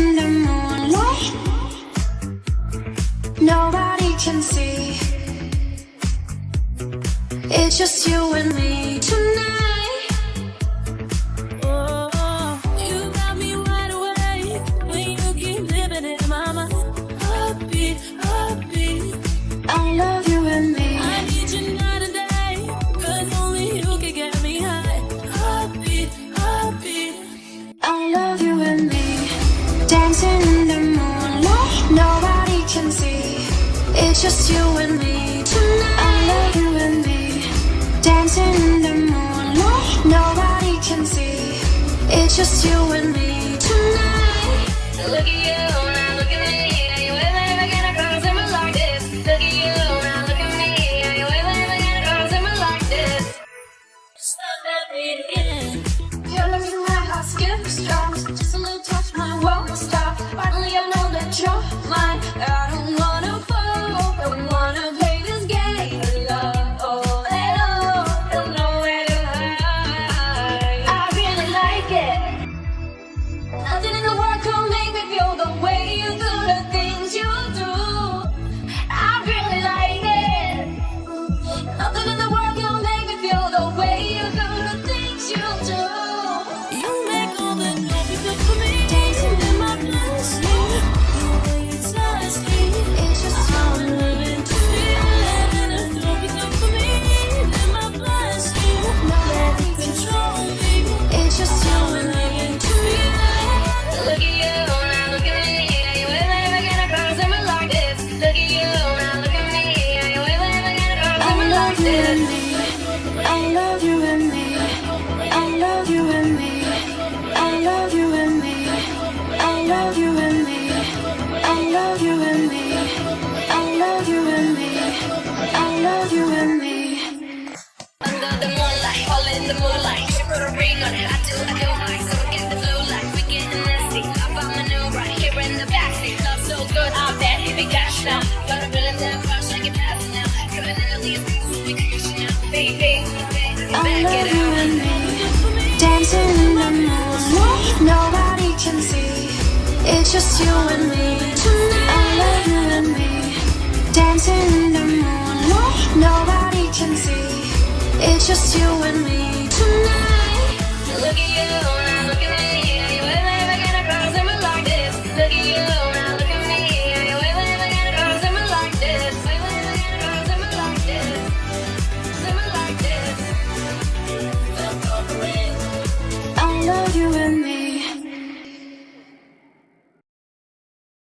in the moonlight. Nobody can see. It's just you and me tonight. I love you and me. I need you night and day, 'cause only you can get me high. Heartbeat, heartbeat. I love you and me. Dancing in the moonlight. Nobody can see. It's just you and me tonight. I love you and me. Dancing in the moonlight. Nobody can see. It's just you and me tonight. Look at you, now look at me. Are you ever gonna cross me like this? Look at you, now look at me. Are you ever gonna cross me like this? Stop that beat again. You're the reason my heart skips drums. Just a little touch, my world will stop. Finally I know that you're mine. I don't wanna fall, don't wanna play this game of love. Oh, hello, don't know where to hide. I really like it. Nothing in the world could make me feel the way you do the things you do. I really like it. Nothing in the world can make me feel the way you do the things you do. You make all the happy good for me. Dancing in my blessing. The way you touch me. It's just you I'm and me. living to feel it. And it's happy good for me. In my blessing. Let it control me. It's just you and me. Look at you, now look at me. Are you ever gonna cross me like this? Look at you, now look at me. Are you ever gonna cross I me love like you and this? me. I love you and me. I love you and me. I love you and me. I love you and me. I love you and me. I love you and me. I love you and me. Under the moonlight, all in the moonlight. She put a ring on it, I do like. So get the blue light, we getting nasty. I found my new right here in the backseat. Love so good, I bet he be cash now. Got a feeling that rush, I get past now. Coming in the leaves, we crashing now. Baby, I back love it you up. and me. Dancing in the moonlight. Nobody can see. It's just you and me tonight. I love you and me. Dancing in the moonlight. Nobody can see. It's just you and me tonight. Look at you,